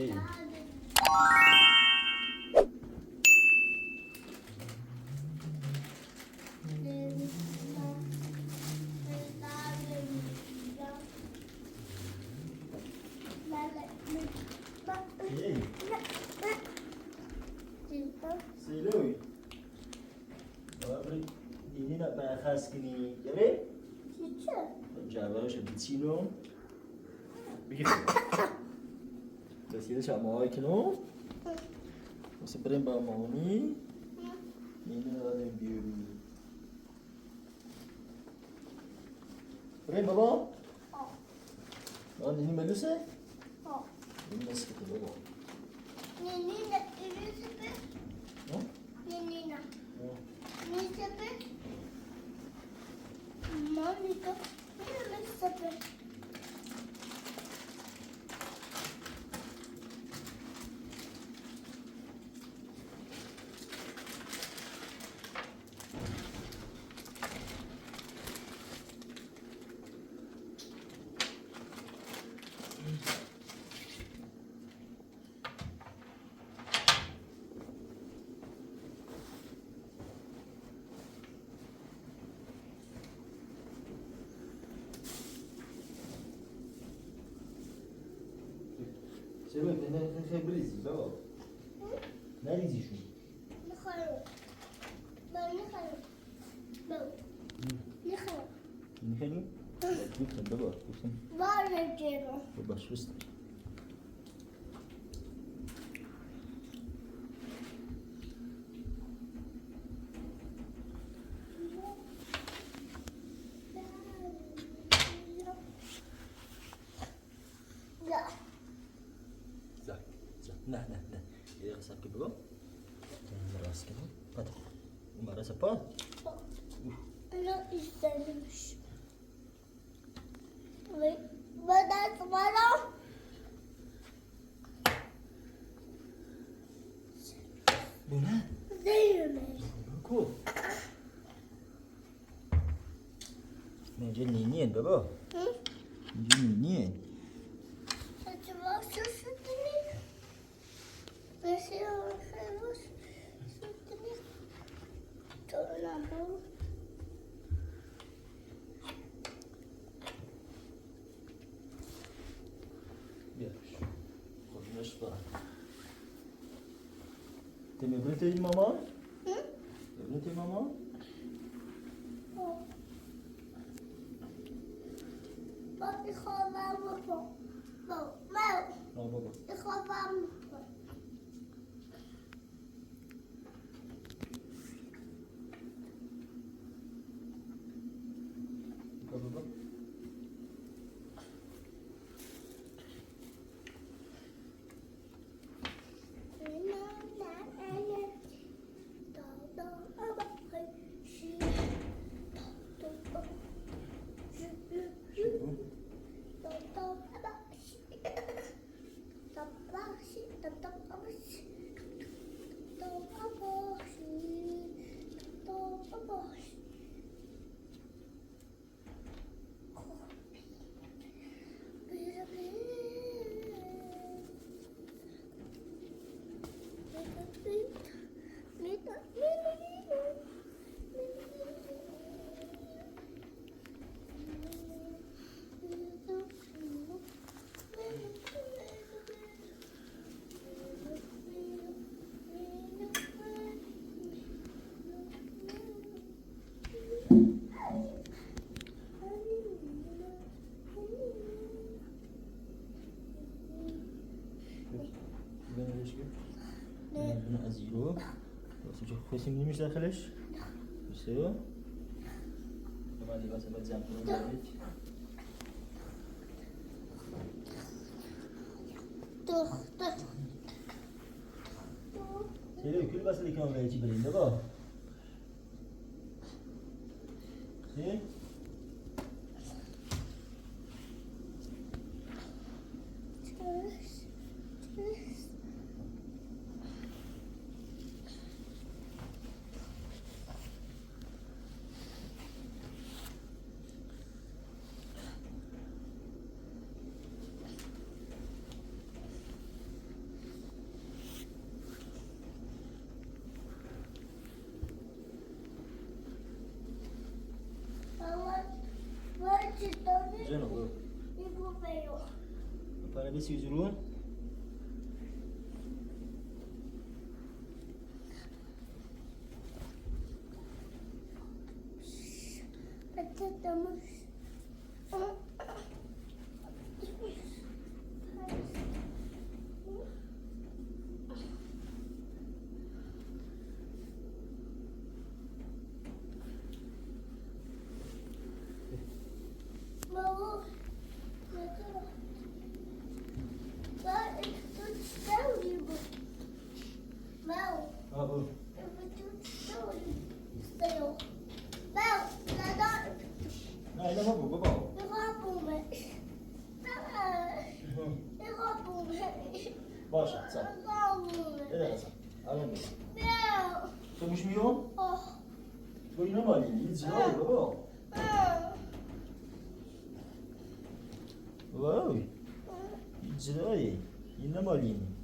ايه. ايه سيلوي وابري ini nak pakai khas kini jadi Java شبتينو بس كده شو معاي كنو وسبرين بقى موني ini ada biru برين بابا ini ملوسة ini masih kita bابا شباب انا خبريزي بابا ناريزي شو نخلو نخلو بكتن بابا بكتن بابا شو است Nah, dia sakit bro. Jangan meras kan? Patah. Meras apa? أنا إستلمش بدأت مرة Buna. زي ما Cool. Macam ni baba. Macam ni. أتبغى شوفتني بس يا خلاص شوفتني تلعبوا Ya. Konuş bana. Temi briteyim mama? Briteyim mama? بابي خاطر مطر مو No baba. خاطر مطر Baba. بنا أزيرو وسجل خوسي مني مش داخلش بسيو طبعا اللي بس بتزعم كلهم عليك سيري كل بس اللي كانوا جايين برين ده سيري Tiens, oh. Il faut faire. Apa lagi si Zuru? Peut-être un mouche. Maman, d'accord. Là, il faut tout ça ou du bout. Maman, Ah, oh. il faut tout ça ou du bout. Maman, là-dedans, Nah, ini apa? Bapak. il répond. Il répond. Başla, sağ. Evet, alın. Konuşmuyor. Bu yine mi alayım? İyice al baba. Vay. İyice de iyi. Yine mi alayım?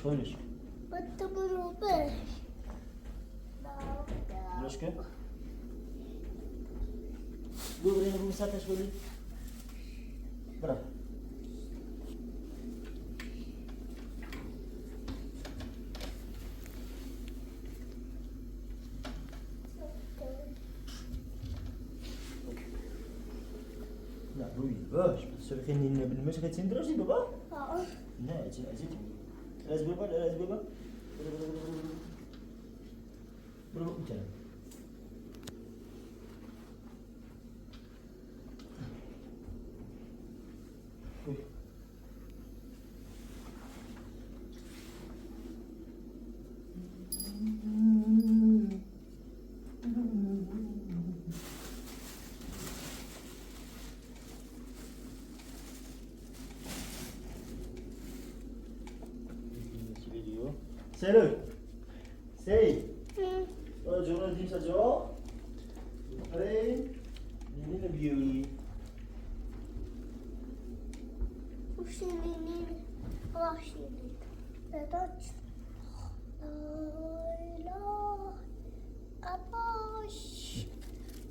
Şöyle. Troszkę? Dobra, nie wysaka szkoły. Bra. لا روي باش بس خليني بالمشي كتسين دراجي بابا لا اجي لازم بابا لازم بابا بابا انت Salut. Sei. Oggi uno di saggio. Tre. Nina beauty.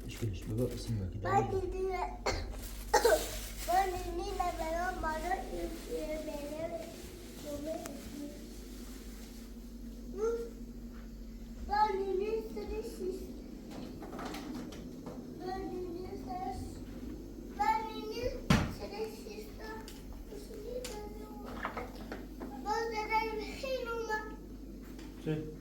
مشكلة بابا اسمها كده. Sì.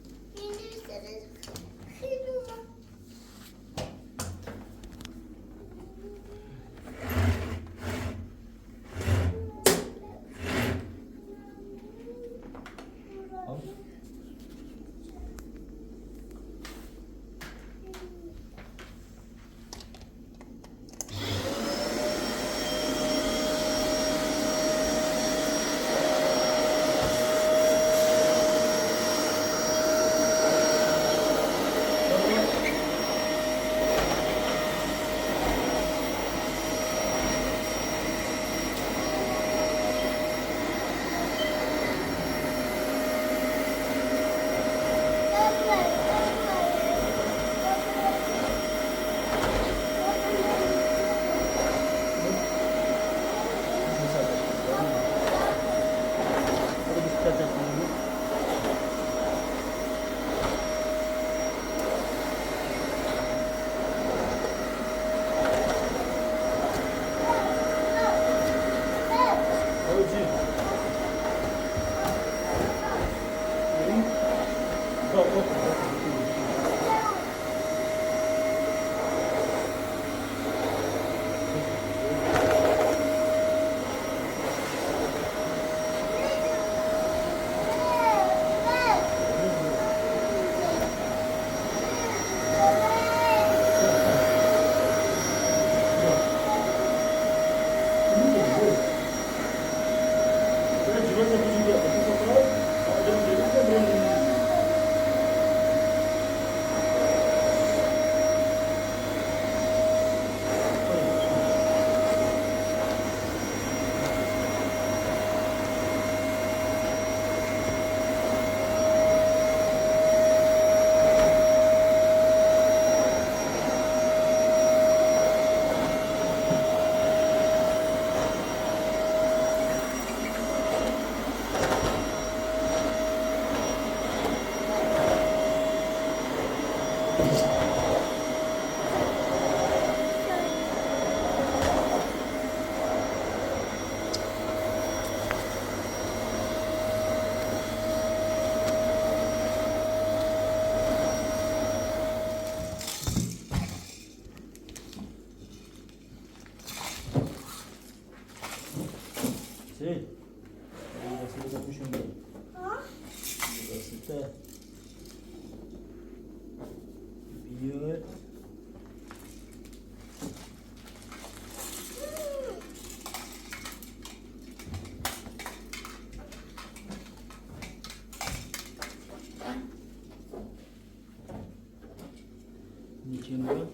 سهل. بس بدك مش مهم. ها؟ بس انت بيور نيتشينو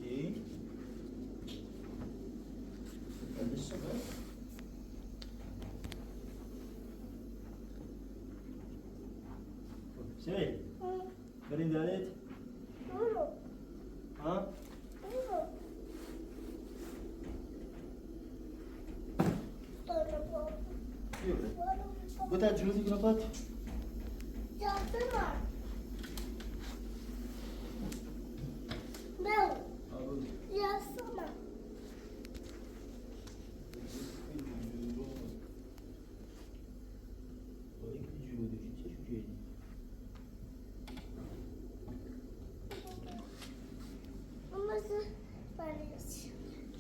ايه لسه بقى سهل. برين داريت ها قلت جلوسي كنقط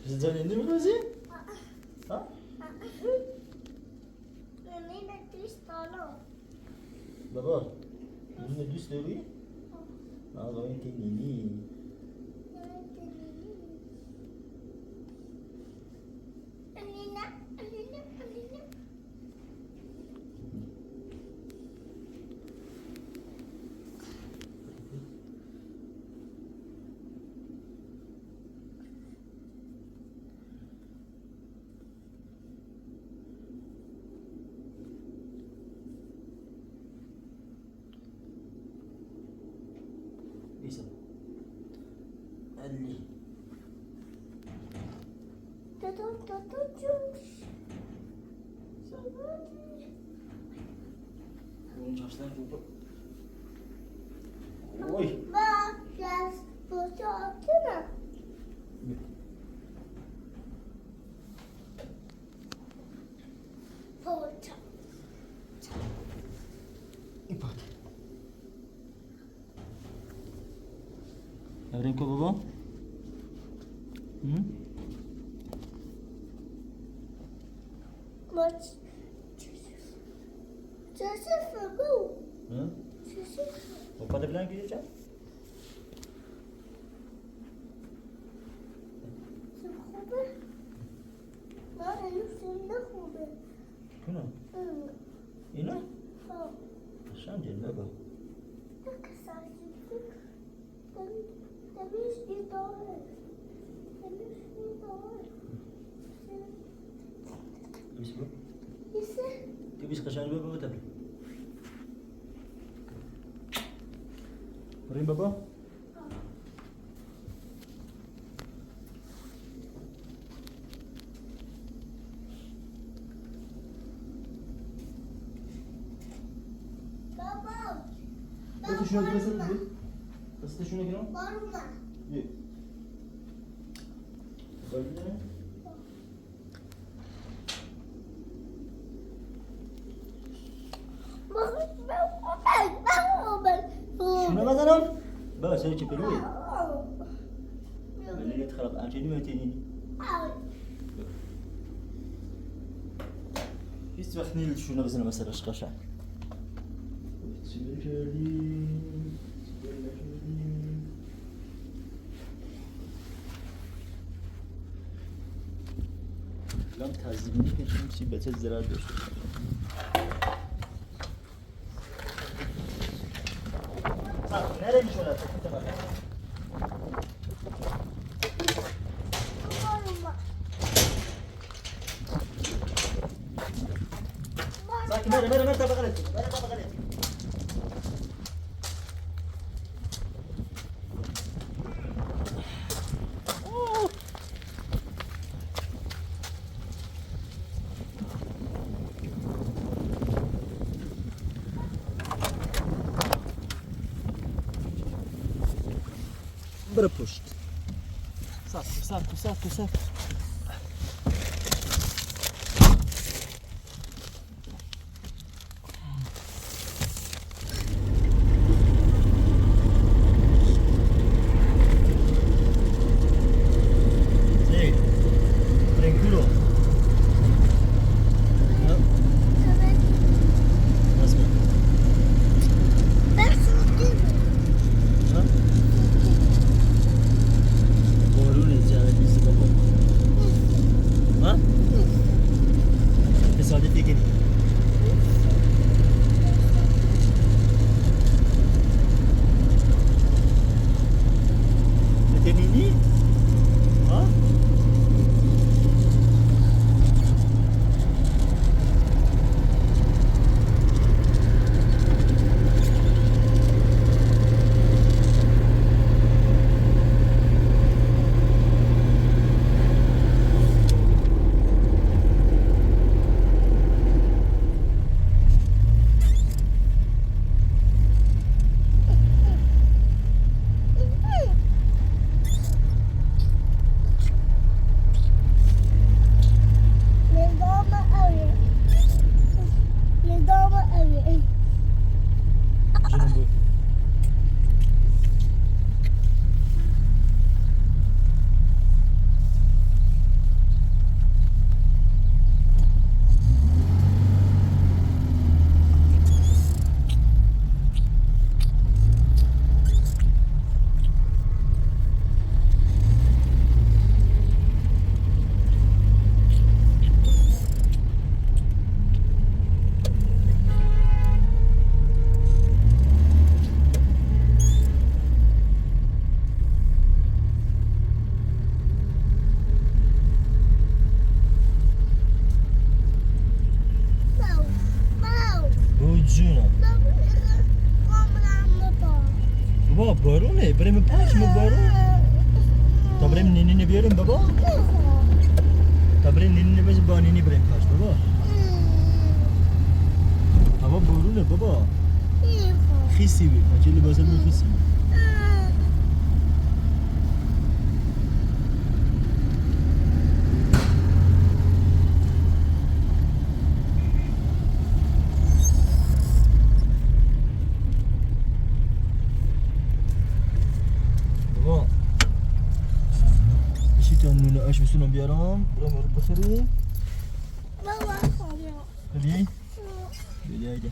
زين من وزين ها بابا من دوست داری آقا این تنینی bisa Ali Bunun çalıştan tutup Oy İpat Abrem ko baba? Bapa dah bilang gitu, Cak? Kuna? Ina? Aşağı gel baba. Habis bro? Habis kasih baba betul. Beri baba. Itu şuna girasın mı? Nasıl şuna girelim? Var mı? Yok. Böyle. شنو مثلا؟ بس هيك بلوي. اللي يتخرب عشان ما تنيني. يستوخني شنو مثلا اشقشع. سیبیل کردیم سیبیل نکردیم الان تزمینی کردیم چی بچه زراعت داشته نره میشونه فکر کنم ساكن مره تبغلتي برا پشت صاف بابا بارونه بریم پاک مو بارون تا بریم نینی بیاریم بابا تا بریم نینی بز با نینی بریم پاک بابا هوا بارونه بابا خیسی بی اجل لباسم خیسی ايش بيسوون بيارام؟ برام بخيري؟ بابا هدي؟ هدي هيدا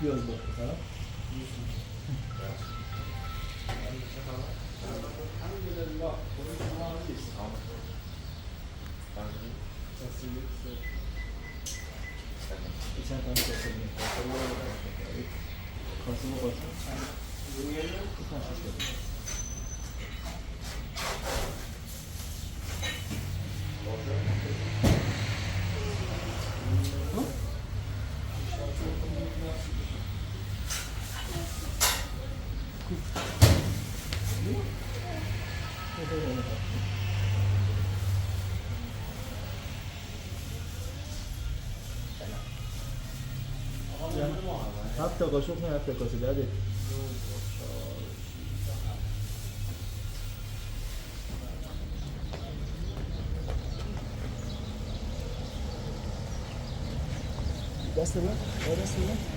Biraz bakın geçen tane kesildim. Kasımı başladım. Bu taş şişirdim. هفت تا قاشق نه هفت تا کاسه بده. دست بده. دست بده.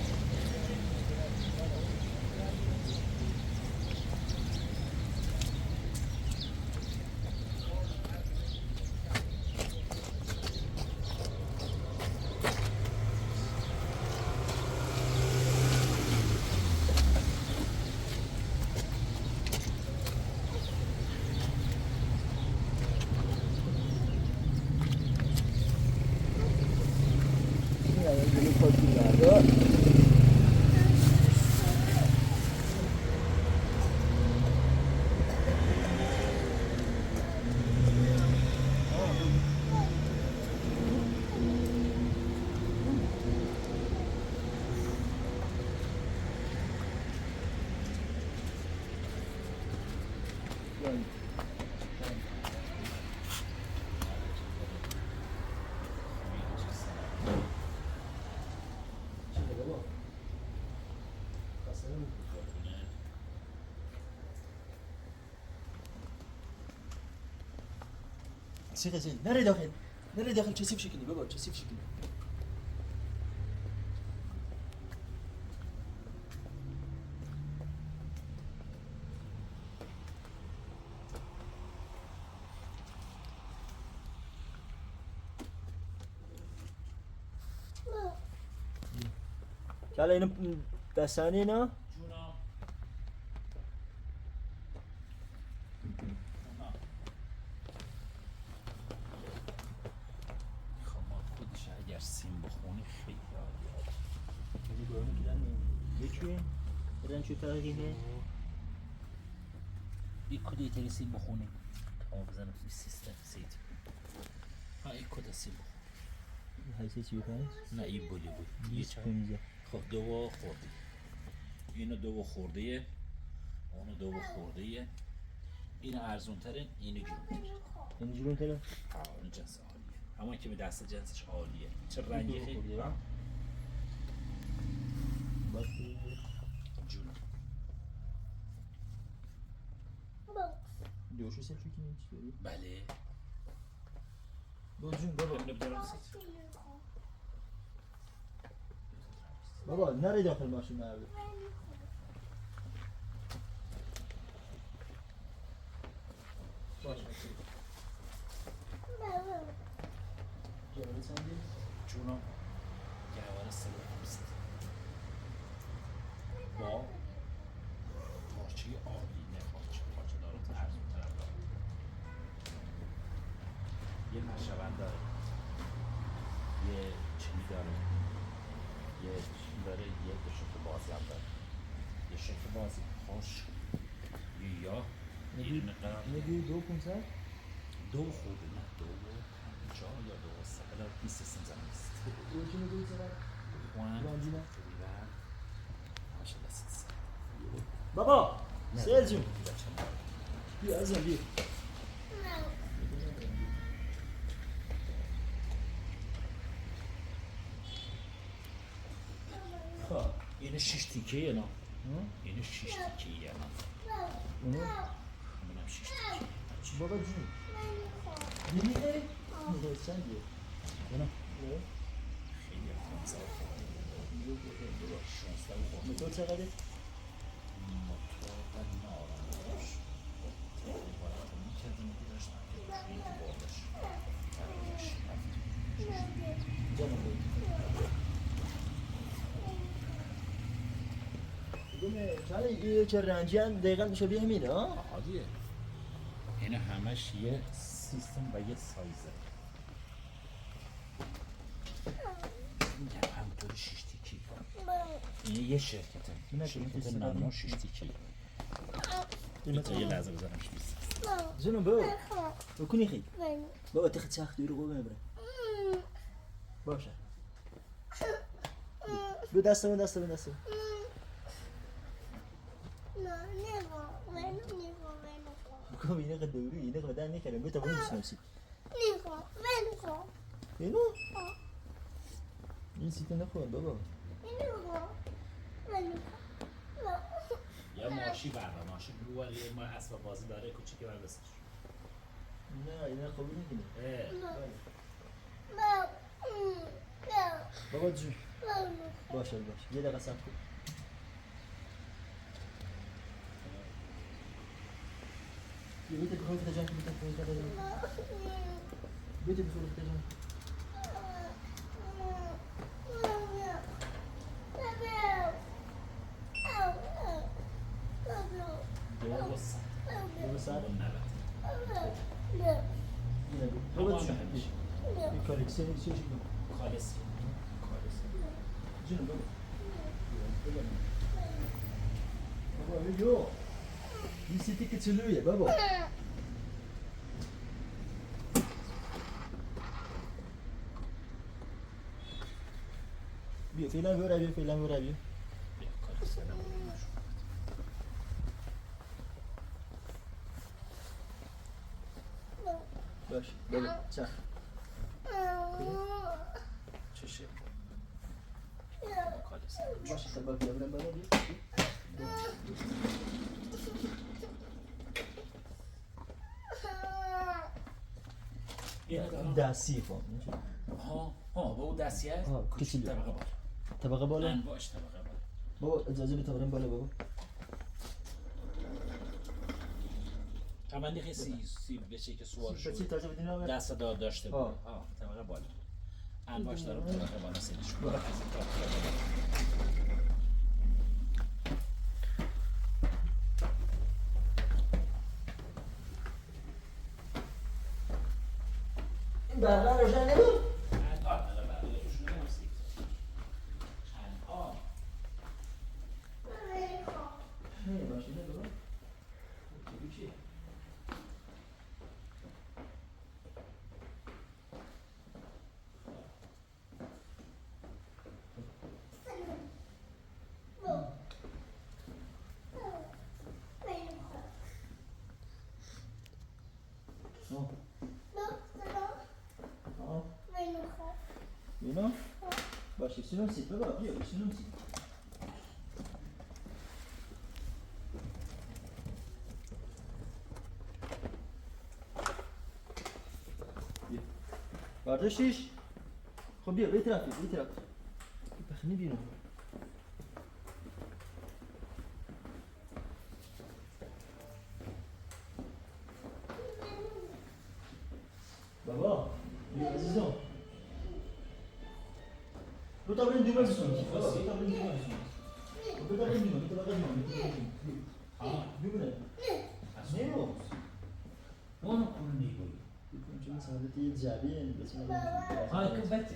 سيغي زين ناري داخل ناري داخل كسيف شكلي بابا كسيف شكلي كالا اینو دستانی نه چه تغییره؟ یک کد ایتری سیم بخونیم تا بزنم توی سیستم سیت ها یک کد سیم بخونیم حیثی چی بکنید؟ نه این بودی بود یه چند خب دو خورده اینو دو خورده اونو دو خورده اینو ارزون تره اینو گرون تره اینو گرون تره؟ اون جنس عالیه همون که به دست جنسش عالیه چه رنگی خیلی دوشو سه چوکی نیست داری؟ بله دو جون بابا نبدارم سیت بابا نری داخل ماشین مرده باش جوانه سندی؟ جونم گواره سلو همست با پارچه عالی نه پارچه داره تو ارزون طرف داره یه نشوند داره یه چینی داره یه چینی داره یه دو شکل بازی هم داره یه شکل بازی خوش یا یه مقدار نگی دو 500 دو خورده نه دو پنجا یا دو سقل این سیستم زمینیست دو چی نگوی چقدر؟ خوان راندی نه؟ تقریبا همشه دست بابا سیل جون بیا ازم بیا خب اینو 6 تیکه یه نه اینو 6 تیکه یه نه اونو؟ همونم 6 تیکه بابا جون نمیخوای؟ نمیخوای چندیه؟ اینو نه؟ خیلی خمسه و 16 و خورده موتور چقدره؟ موتور و نارمش باید میکردیم بیرشتم که خیلی باردش برایش جانم بود چه چه رنجی هم دقیقا میشه بیا همینه ها؟ عادیه اینه همش یه سیستم و یه سایزه میگم همطور 6 تیکی اینه یه شرکته شرکت نانو 6 تیکی یه لحظه بزنمش بیست جونم بابا بکنی خیلی بابا تخت سخت دوی رو قوه ببره باشه بو دستمون خب اینه قد دوری اینه قد بدن نکردم بهت اون میشناسی نمیخوام نمیخوام اینو این سیت نخور بابا نمیخوام نمیخوام یا ماشی بردار ماشی بگو یه ما اسباب بازی داره کوچیک بر بسش نه اینا خوبی نگیره بابا جون باشه یه دقیقه صبر کن یه بیت بخواه تجان که بیت بخواه تجان بیت بخواه تجان دو ساعت بابا جون این کالکسیون چیه شکل خالص جون بابا بابا یو این سیتی که چلویه بابا بیا فعلا برو بیا فعلا برو بیا باش بابا چخ چشه باشه سبب بیا برم بالا بیا دستی فهم ها با اون دستی هست کسی طبقه بالا طبقه بالا انواش طبقه بالا بابا اجازه بده برم بالا بابا تمنی خیلی سیب بشه که سوار چی شد تازه بدین آقا دست داشته بود طبقه بالا انواش داره طبقه بالا سیدش بود این برقه روشن نبود اینا باشه سینم سید بابا بیا سینم سید بیا برداشتیش خب بیا به طرف بخنی بیرون بابا بیا عزیزم رو تا بریم دیگه بسون اونو کنی چون سعادتی جعبی که بچه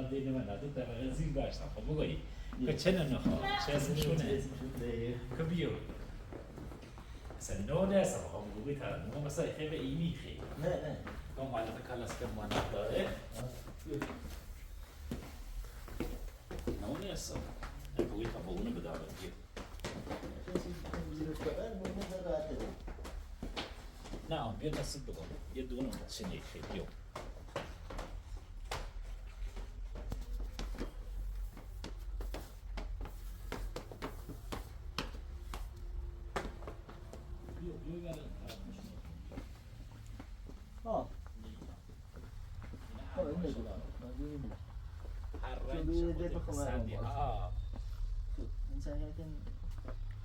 دیگه من نداد طبقه زیر داشتم خب بگویی که چه نخواه چه اسمشونه که بیو اصلا نو نیستم خب بگویی تا مثلا خیلی ایمی خیلی نه با مالت کلاس که ما نداره نو نیستم بگویی تا با اونو بدارم بیو نه بیا نصیب بگم یه دونه چنی خیلی بیو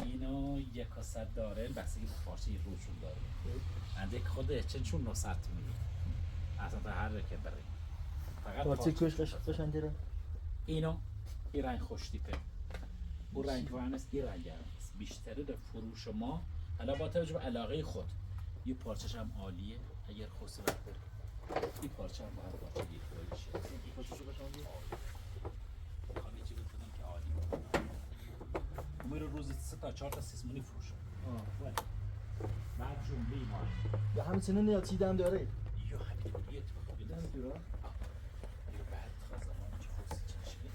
اینو یک صد داره بسیاری فارسی روشون داره اندک خوده چون 900 میگه اصلا تا هر که بره فقط پارچه کش قشنگه را اینو این رنگ خوش تیپه اون رنگ وانست این رنگ است بیشتره در فروش ما حالا با توجه به علاقه خود یه پارچش هم عالیه اگر خواستی وقت این پارچه هم باید پارچه گیر کنیشه پارچه‌شو قشنگه خواهی چی بکنم که عالی اون رو روزی 3 تا 4 تا سیسمونی فروشم بعد جمله ایمان به همین سنه نیاتی دم داره یا همین یه تو بگیدم دورا یا بعد تا زمان که خواستی چی شده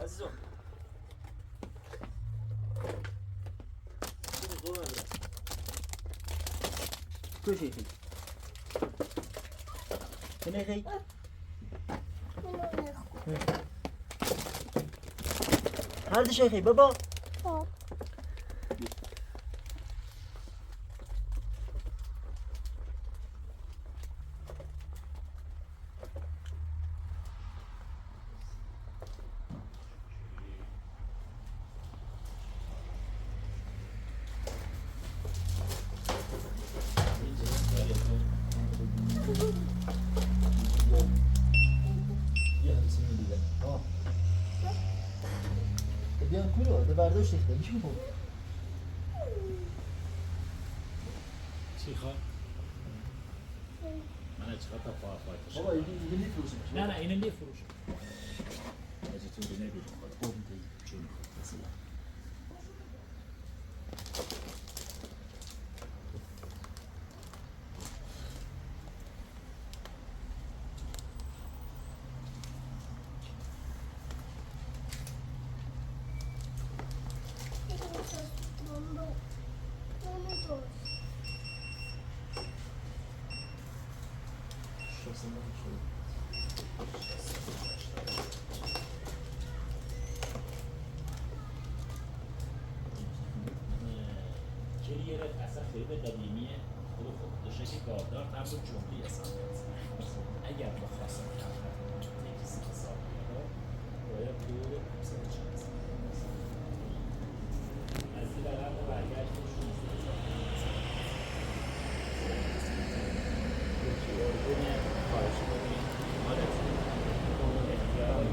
عزیزم تو شیخی کنه خیلی هر دی شیخی بابا بیان کلو ده برداشت ریخته میشه بود چی خواه؟ من چقدر تا فایتش بابا اینو میفروشیم نه نه اینو میفروشم از تو رو نبیدم خود چون مثلا کلیره اصلا خیلی قدیمیه خود دو شکل گاردار نبود جمعی اصلا اگر بخواستم کسی که ساخته باید دور 500 از این برم و برگشت و 16 ارگونه خواهشی کنیم مالت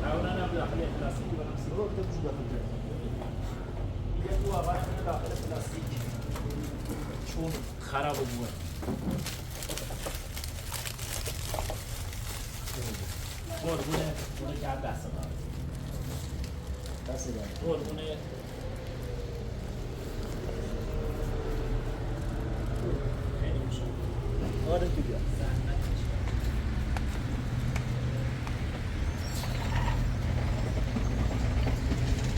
اولا هم داخل پلاستیکی برم سیگار تو بجو داخل دیگه تو اول کنه داخل پلاستیک چون خراب بوده قربونه بونه کرد دست داره دست داره قربونه خیلی میشه آره تو بیا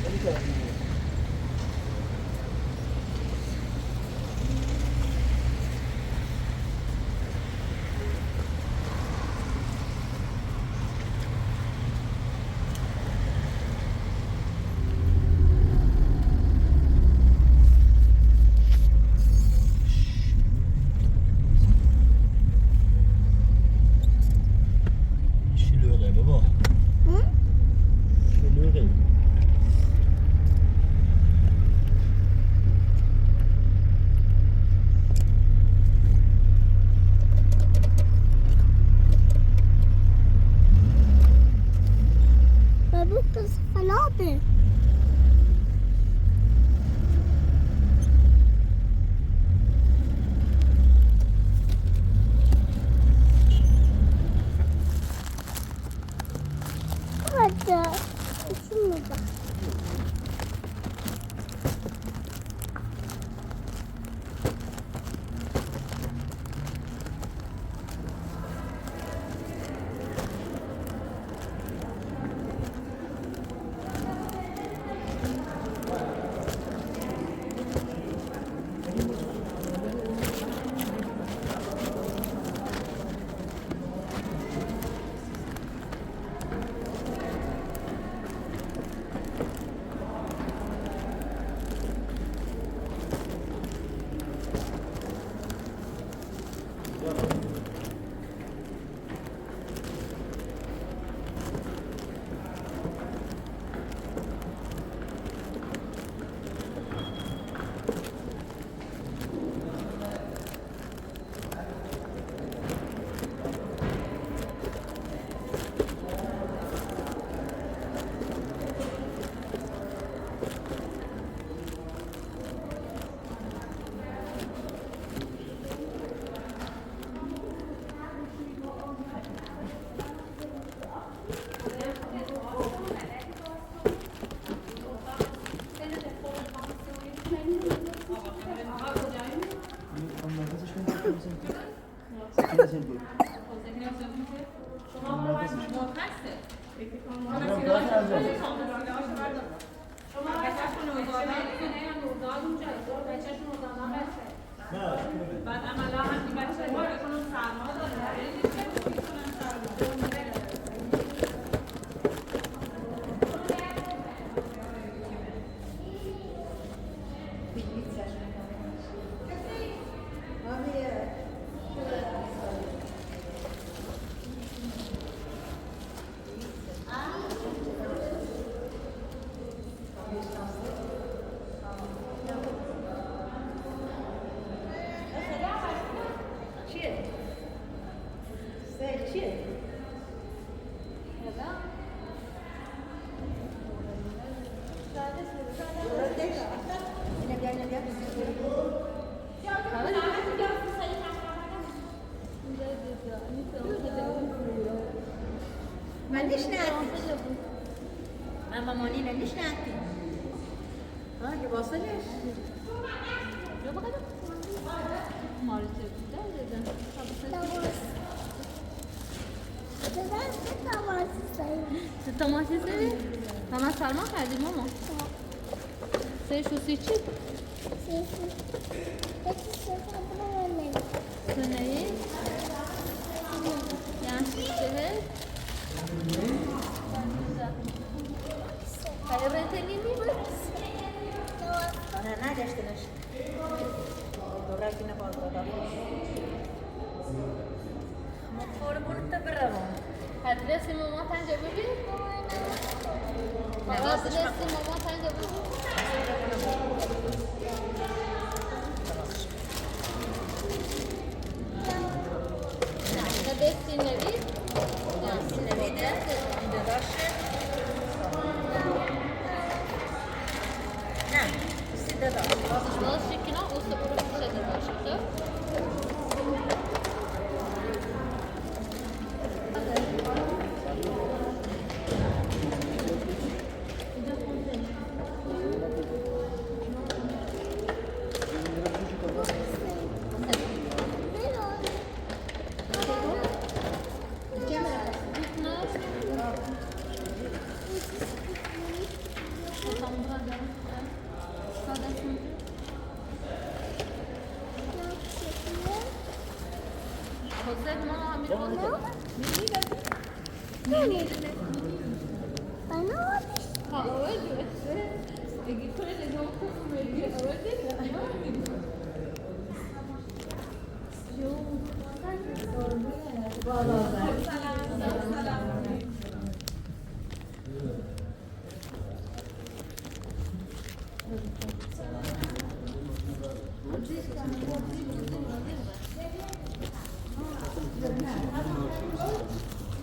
خیلی کردیم شلوغه بابا شلوغه بابا قص خلابه هذا شنو ده شما مرخصه بعد عملا هم این بچه ها بکنم سرما داره خیلی میکنم سرما من ليش نعطي؟ ماما مونينا ليش نعطي؟ ها اللي واصلش؟ Domates evet. Hemen sarma verdim ama. Sen şu su için. Sınayı. Yani şişe. Hayır ben teniyim mi? أنا نادي أشتغل. وراكنا بالغدا. مطور بنت برا. Adresi mama tence bebek. Adresi mama tence bebek. Adresi nevi? نبي ده عند راشد. نعم. استدادة. Bazı şekilde o sabırı bir şeyler başladı.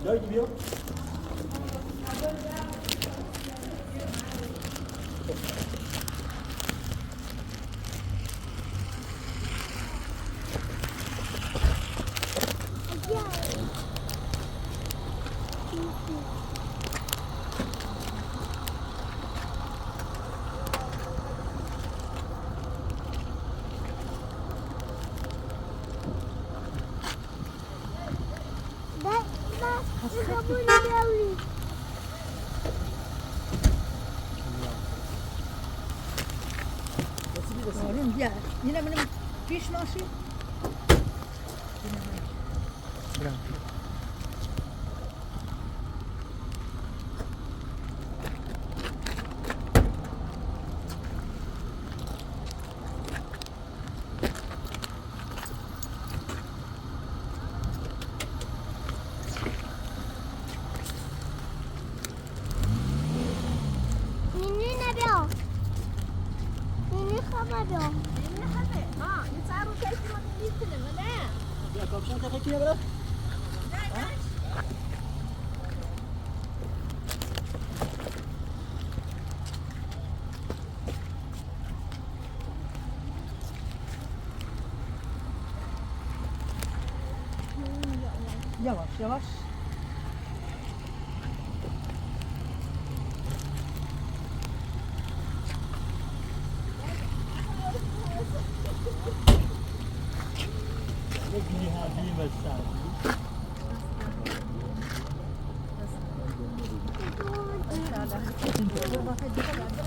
Gel gidiyor. يا هنا من فيش ماشي Yavaş yavaş. Peki hadi mesela.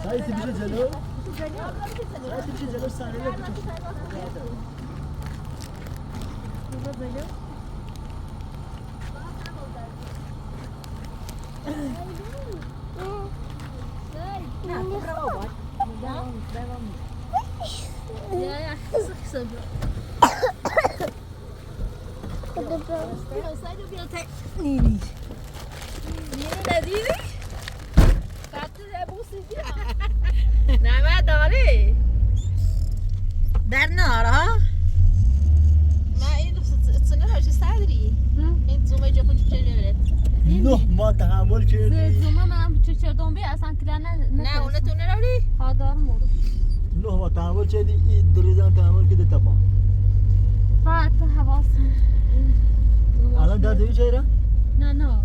سعید بیشه جلو سعید بیشه جلو صندلی رو بکش Ja, zo. Nini. ندیدی؟ قطع بوسی بیا. نه داری. در نارا. ما این تصنیف هاش صدری. این زومه جا خودش چجوریه؟ نه ما تحمل کردی زوما من چه بی اصلا کلا نه اون تو نراری؟ ها دارم مورد نه ما تحمل کردی این دریزان تحمل کرده تمام فقط حواس الان در دوی جایی را؟ نه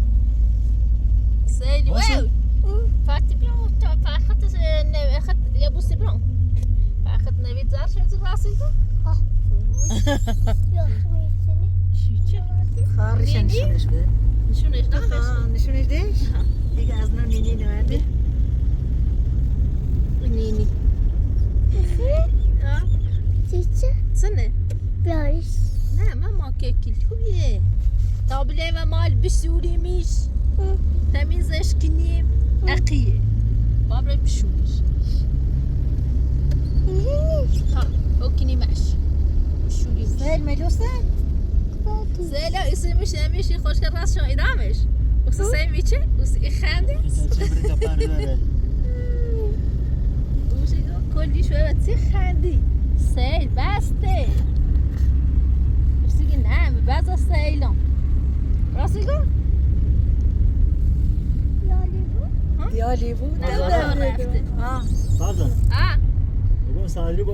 سیدی واسه؟ فقط بیام تا فقط نوی خد یا بوسی برام فقط نوی زار شد راستی تو Yok می‌تونی چی خارش نشونش بده نشونش دادم نشونش دهش دیگه از نو نینی نورده نینی چیچه سنه بیایش نه ماما کیکی خوبیه تابله و مال بسوریمیش تمیزش کنیم اقیه بابره بشوریش ها او کنیمش بشوریش سهل ملوسه زیلا اسمش نمیشه خوشگل راست شو ایدامش وقتی سعی چه وقتی خنده چه بری تا پر داره وقتی کلی شوی وقتی خندی سیل بسته وقتی نه بعضا سیلم راستی کو یا لیبو رفته پردانه بگم صدری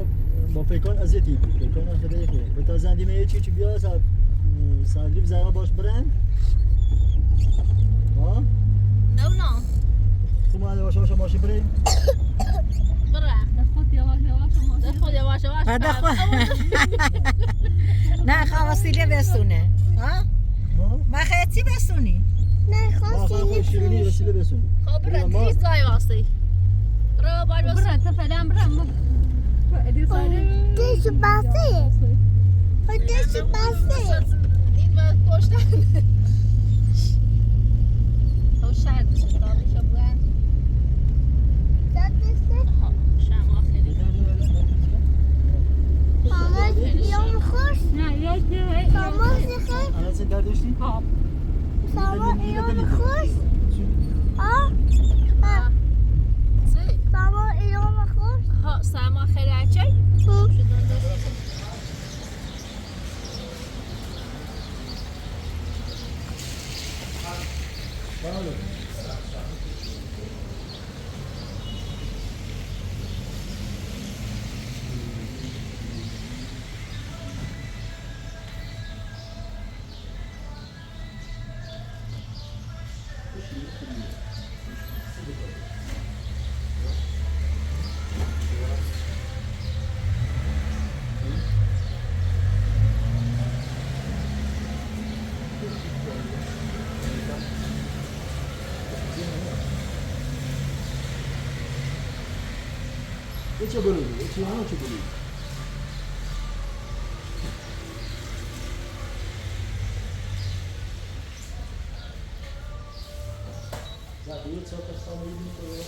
با پیکان ازیتی پیکان خدا یکی به تا زندیمه یه چی بیا صدری بزرگا باش برن ها نه تو ما یواش یواش ماشین بریم برا خود یواش ده خود یواش یواش بعد خود نه خواستی بسونه ها ما خیلی بسونی نه خواهی خواستی شیرینی وسیله بسونی خب برا دیز زای واسه برا باید واسه برا تا فعلا برم دیش بسه دیش بسه این و کشتن او شرد شد دامیشو بگن دادسته شما خیلی ماما یوم خوش نه یک ماما زخه الان سه در داشتی؟ ماما یوم خوش آه سه ماما یوم خوش ها سما خیلی اچه بله چه بلوزی؟ چه نه چه بلوزی؟ Ya diyor çok İstanbul'u bilmiyor.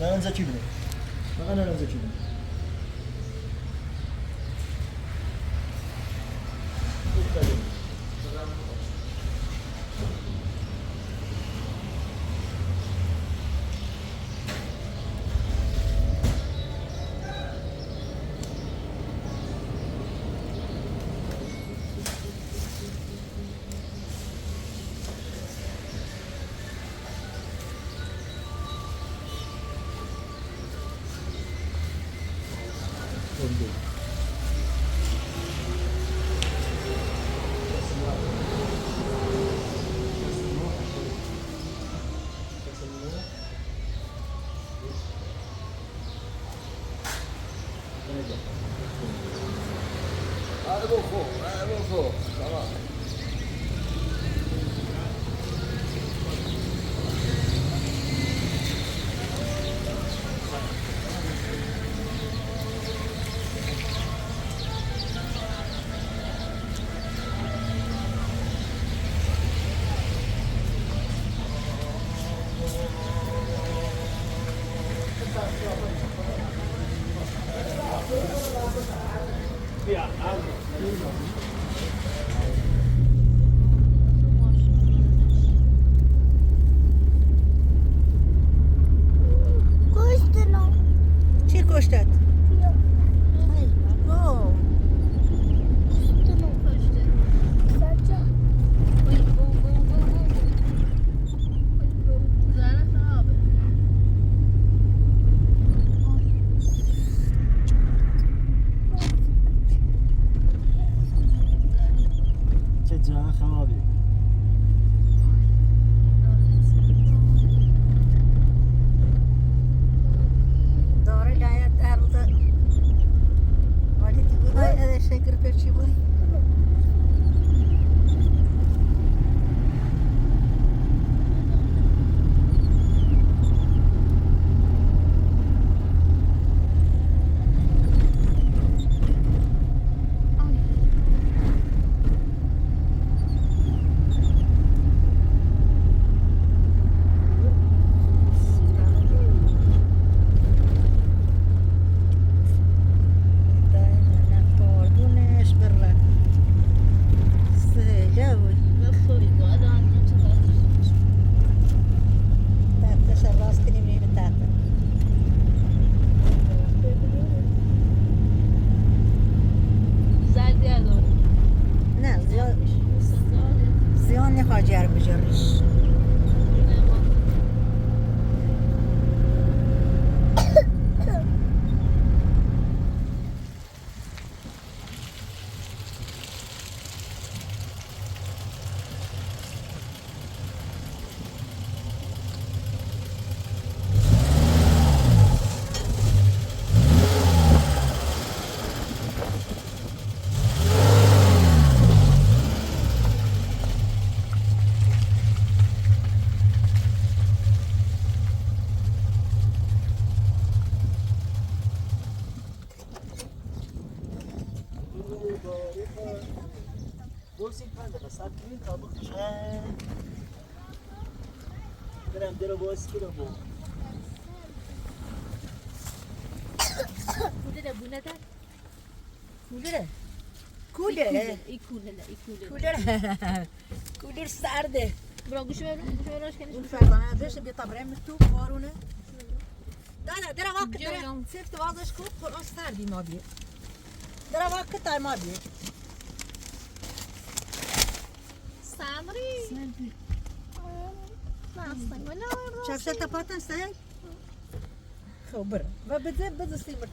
Ben zeki bilim. Ben zeki bilim. هذا بوخو هذا بوخو خلاص Kuştunu. چی کشتت؟ Yok. اوه Kuştunu. Sadece. بوم بوم بوم بوم بوم زنه خرابه چه جا خرابی داره گایت در رو ده ولی تی بودای ادش شکر پر چی بود؟ پاردونش بره سجاوی بخوری بالا انجام چقدر تحتش راست کنیم نیم تحت زردی اداره نه زیان نخواه جر بجرش برسیم 5 دقیقه صبر کنین تا بخشن برم در باز کنم با کولره بونه در کولره کولره ای کولره ای کولره کولر کولر سرده برو گوشو ببرو راش کنیش اون فردانه بشه بیا طبره تو بارونه دانا درا وقت درا سفت وازش کو قرآن سردی ما بیه درا وقت تای ما بیه سامری ناستن ولا شفشل تپاتن سهل خب بره و بده سیمر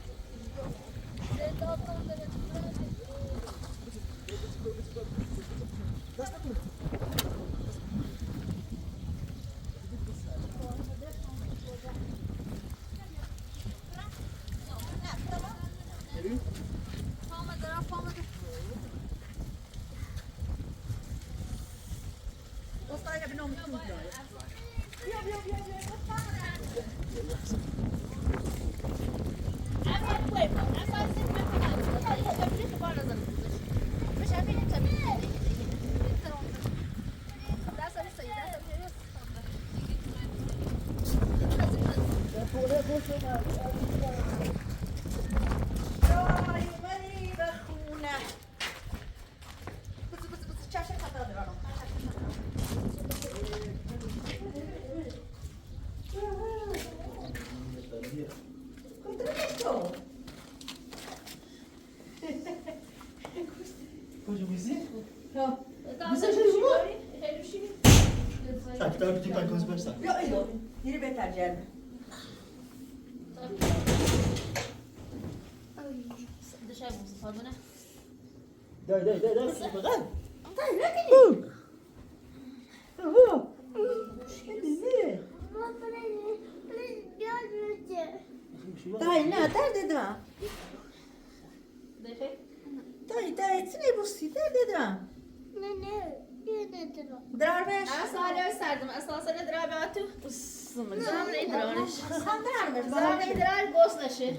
Tak, to ty pan konzbesta. Yürü be tercihine. dışarı bulsun sabuna. Daj, bak. Daj, ne der dedim ha. سی دادم نه یه ندارم. دربش أنا سردم أصلا دراباتو بسم الله زمان إدرارش خان دربش زمان إدرار قوس نشه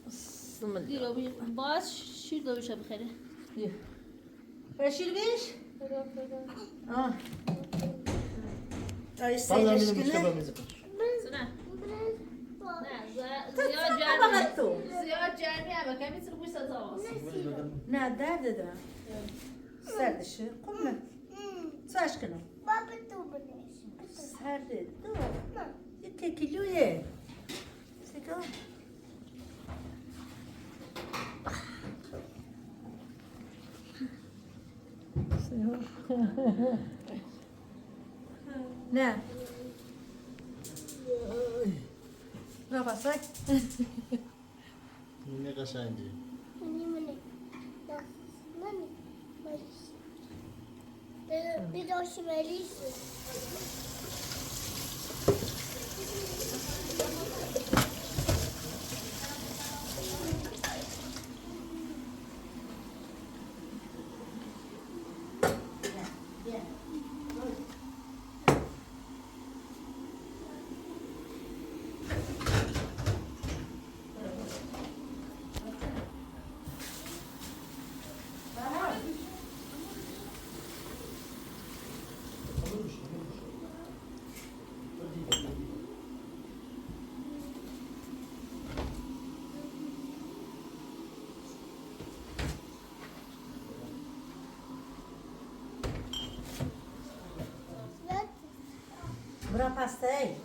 بسم الله دیرو بی باز شیر دو بشه بخیره فرشیر بیش آه آی Fazla سیدش benim کنه kitabımızı. سنه نه فقط تو زیاد جرمی هم بکنم میتونی بوی سازا نه درد دارم سردشه قمه ساش کنم بابا تو بنش. سرده دو یه تکیلویه سیگار نه نفسک Ne kaşancı. منی. منی. Bir de o şimalisi. برا پسته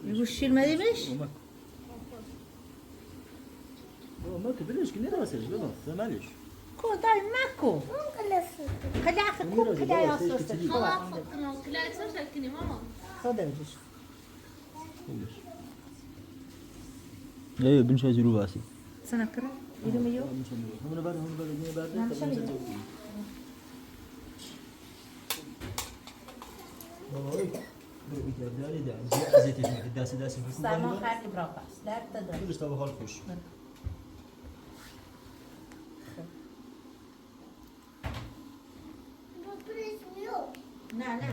میگو شیر مدیمش؟ ما كبرش كني راسش بابا ثمالش. کو دای مکو اون کلاسه. خلی اخی کو خلی آسوسته كلاك صار شكني ماما خدا بجش ايوه بنشا زيرو باسي. سنه کرد ایدو میو هم بعد يجيني بعد. سلمان خیلی برا پس درد داد Kılıç tabi halk hoş. Bu resmi yok. نه نه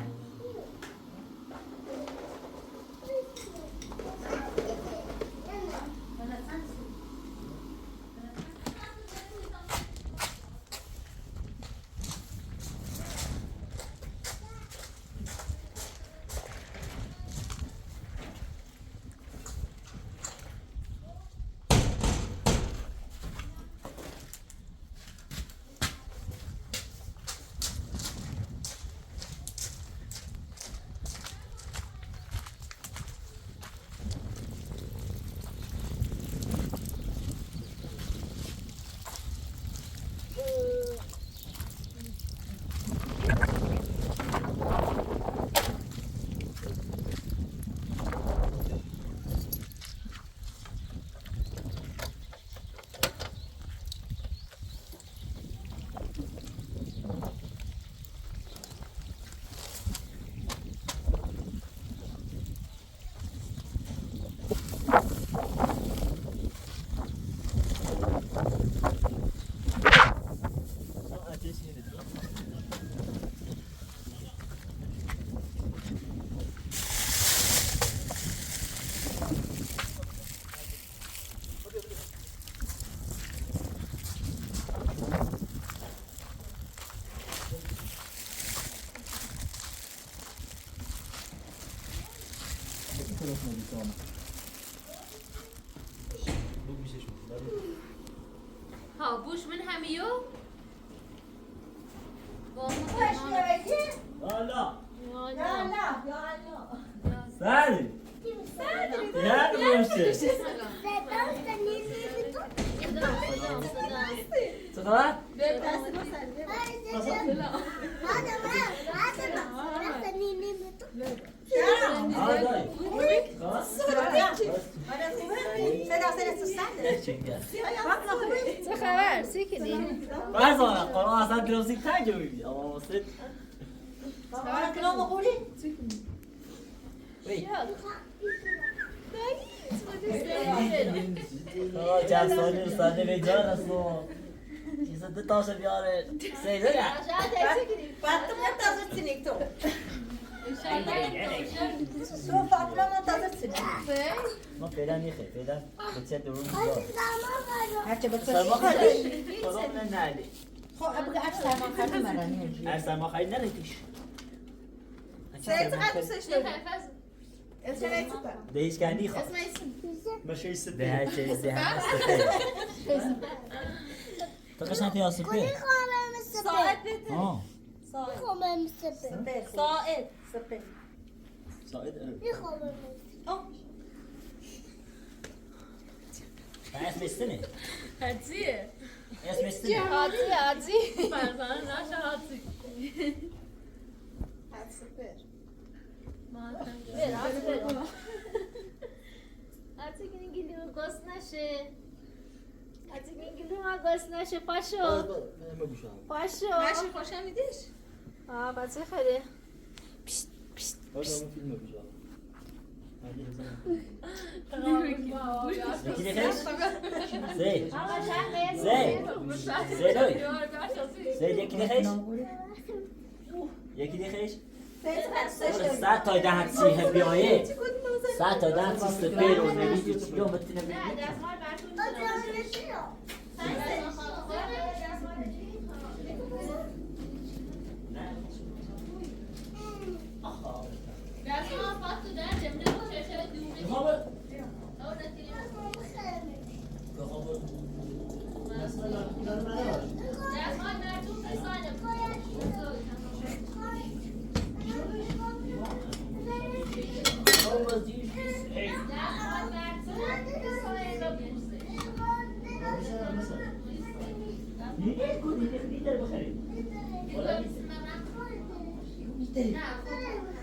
ها بوش من هميو Allah. یا نه یا Sadi. Ya ne işte. Neden sen ne diyorsun? Sıkılar. Hayır, sen hadi ben sen ne diyorsun? Hadi. صدا صدا سوسنده Çengel. bak ne خوبه چه خبر سیکنی Ben sana Kur'an sen birazcık tak gibi ama sen بابا کلام خوری ای آه جلسانی سنده به جان اصلا چیزا دو تاشه بیاره سیده نه بعد تو منتظر سینیک تو تو فاطمه منتظر سینیک ما فعلا نیخه فعلا بچه درون بیار هرچه بچه سرما خیلی خدا من نهلی خب ابقى عرس سرما خیلی مرانی هر سرما خیلی نلیدیش سيد قاعد تسجل دهیش کنی خواه ماشي يسبح ده هر چیز ده هم استفه تو قشنگ یا سپه میخوام سپر آه میخوام سپر صائد سبت صاعد میخوام اسم استنه هاتیه اسم استنه هادی فرزانه نشه هاتی هادی گینگیلو گوس نشه هادی گینگیلو ما گوس نشه پاشو پاشو ماشي خوشم میدیش آه بچه خیلی هذا مو فيلم بجا یکی دیگه زی آقا شهر زی دوی زی یکی دیگه یکی دیگه ساعت تا ده سیه بیایه ساعت تا ده سپر و نمیدی چی رو بتونه بگی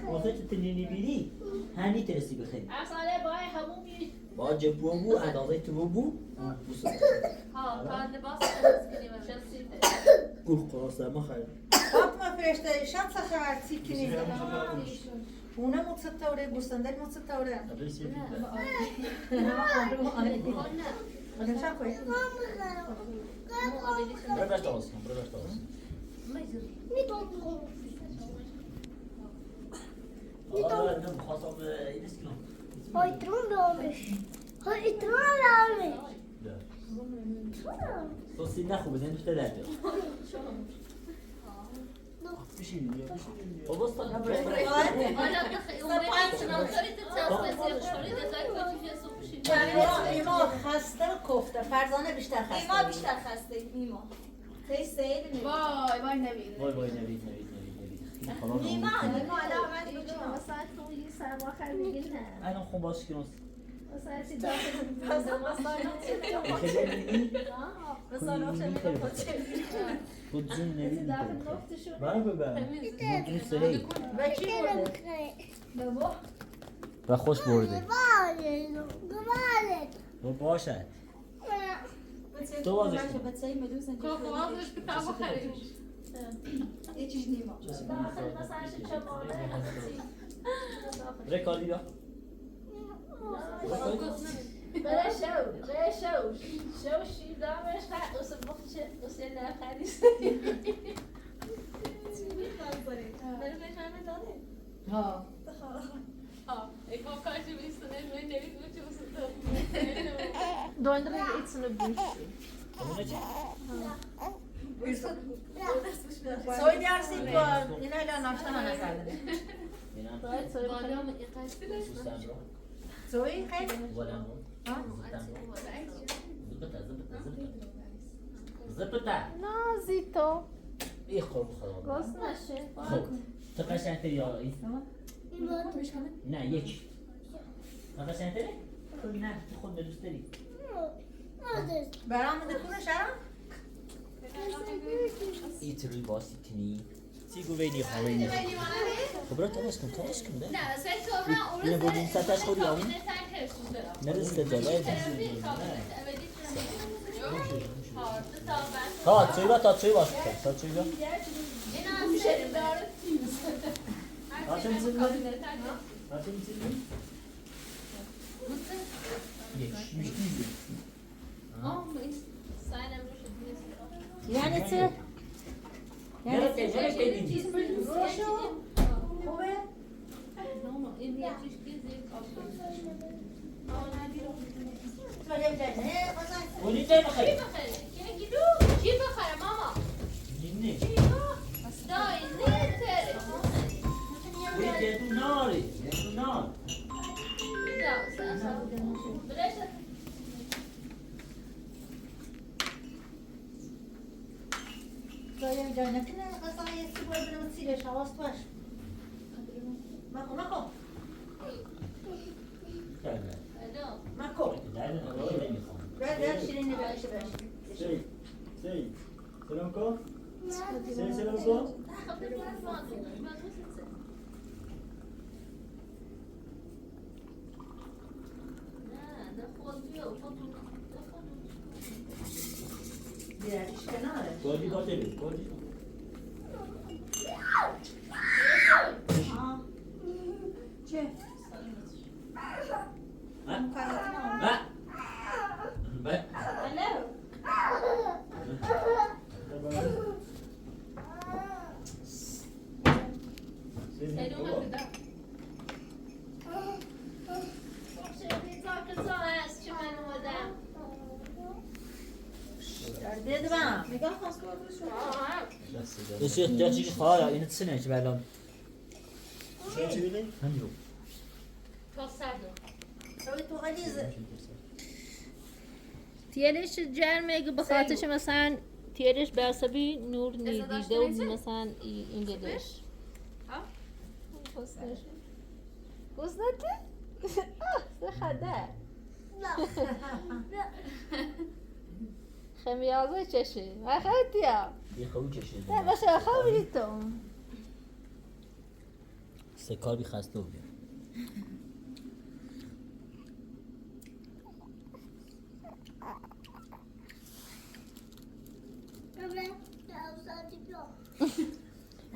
واسه تنینی بیری هنی ترسی بخری افسانه بای همومی با جبو بو اندازه تو بو ها بعد لباس کنیم شخصی گوه قرصه ما خیلی فاطمه فرشته شمس خبر سیکنی اونه متصوره گوسندل متصوره ابليس يفيد آدم شب کوی برو باش درست کن برو باش درست آره نه خواستم اینس کنم های ترون دارمش های ترون دارمش تو سینه خوبه زنی تو در بیار بشيل يا بشيل بابا استنى ایما خسته کفته فرزانه بیشتر خسته ایما بیشتر خسته ایما خیلی سیل نمید وای وای نبید وای وای نوید ایما الان من بچم واسه توی سرما خیلی میگه نه الان خوب باش کنم واسه چی داخل خیلی مثلا چه خود جون نوید داخل نقطه شو ما ببان جون سهی و چی برده؟ و خوش برده گوالت و باشد تو بازش کن بچه‌ای مدوز اینجا کافوازش کتابو خرید یه چیز نیما داخل مثلا چماله رکاردی بیا بره شو شیر دامش خیلی اوسه بخشه اوسه نخریست ها ها ik wil kaartje wisten en weet niet wat je was het Donderen iets in de buurt. همونه چی؟ سوی دیارسی کن اینا اینا ناشته من نکرده اینم باید سوی بخورم. دوستم رو سوی خیلی ولم رو زبطه نازی تو. ای خورم خدا گوست نشه. خب تو قشنگتر یا این؟ نه یک تو قشنگتره؟ تو نه تو خود دوست داری برام دکونه شرم ایت روی باسی کنی سیگو وینی خواه خب برو تماس کن ده نه سه اینه بودین ستش خودی آمون نرسته جلوه تا چوی با تا چوی باش کن تا چوی با تا چوی با Zaten bitirdim. Yetişmiş değildi. اه سعينا مش یعنی چه؟ یعنی Nerede? Nerede dedin? روشو خوبه؟ ماما این یکیش که زیر تو نمی‌دونی نه بازم O ne de bakayım? كيف كيلو كيف بخير ماما Dinle. داي نيتر Bu ne de nari? Ne nar? بلاش جایم جای نکنه غذای سیبور برم سیرش حواست باش مکو مکو Gelme. مکو Nereden? Nereden yıkam? ver şirinini ver işe ver Sei. Selam ko? Sei selam ko? Diğer iş kenarı. Goldi goldi. Goldi. Aa. Çe. Ha? Ha? Ben. Alo. سلومة كده Derdi ben. نگاه خواست برو شو Dosyası gerçek hala initsene ki ben lan. Sen çevirdin? Hani yok. سوي تو غليظة. تیلش جرمه بخاطرش مثلا تیلش برسبی نور نیدیده و مثلا این گدش گوزنته؟ آه خدر خمیازه چشه وقتی یا Bir kavu çeşidi. نه باشه خوابی تو Sekar bir hasta oluyor.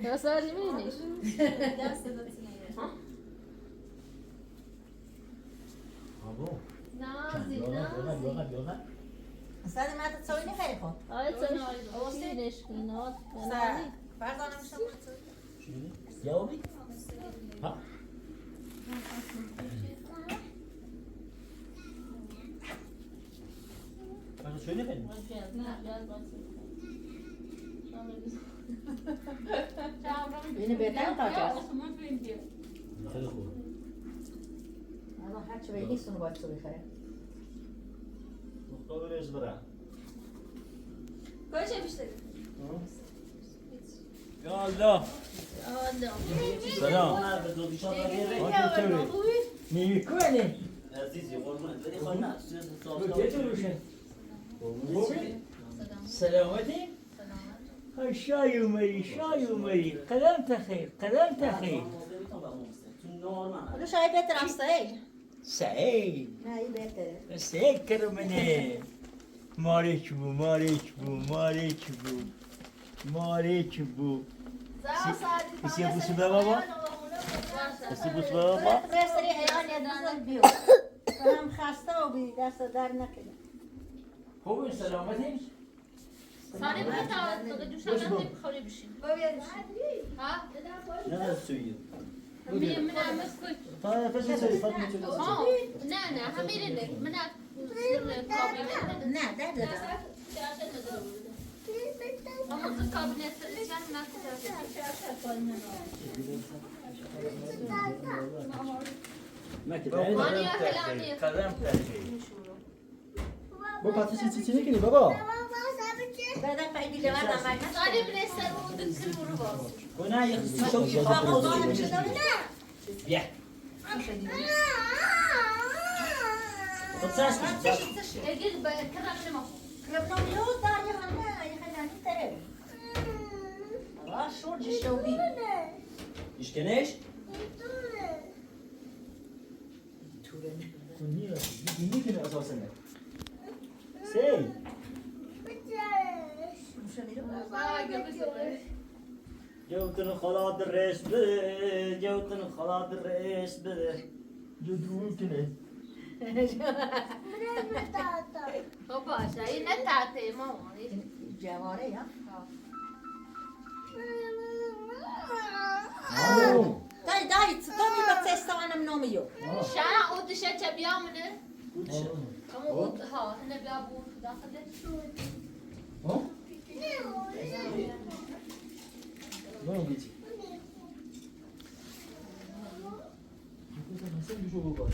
یا سالی بینیش دست دادتونه Abo. نازی Yola yola نازی yola. سعد ما تسوي لي خير خو. آره توش بینش اینات سعد. فرض أنا مش هقول. Ya oğlum. Ha? Bana söyle benim. Beni beter takar. Hadi oğlum. أنا حاجة بعيدين سنو بعد تسوي خير. Muhtar böyle ezbere. کارش بیشتری Ya Allah. Selam. Hadi çevir. Neyi koyalım? عزیزی قربونت ولی خواهی نه Götürürüşün. Selameti. Aşağı yumayı, aşağı yumayı. Kalem takayım, kalem takayım. ولو شاي بيتر عم سعيد. Sa'id. هاي بيتر. Sa'id kermene. Mariç bu, mariç bu, mariç bu. Mariç bu. Isi bu su baba? Isi bu su baba? بس ريح يعني نزل بيو. فهم خاسته وبي دست دار نكده. Hovun selametin. سالی باید تا دوشم نمی بخوری بشیم ها؟ Ne söylüyor? میگه من هم مسکوت Tamam nefes söyle Fatma söyle. آه نه نه همین من کابینت نه ده ده. اما تو کابینت چند من Kalem takayım. Bu patates içine giriyor baba. بعدين بعيد اللي ورا بعد. سالی بنستر و دکتر برو باز Bu ne yakısı çok iyi. والله مش هدول. Ya. Tutsaç mı? اگه کرم نما كلبنا ميوت دار يا خلنا يا خلاني ترى. شو الجشوبي. İşkeneş. Bu niye? Niye ki asasen? Sei. مش هنيرو. جوتن خلاص الرئيس بده جوتن خلاص الرئيس بده جدول كده خب باشه این نه تعطیه ماما جواره یا دای تمی با تستوانم نمیو شانا اودشه چه بیامونه اما اود ها هنه بیا بود داخله برو بیچی مثلا بیشو بگاه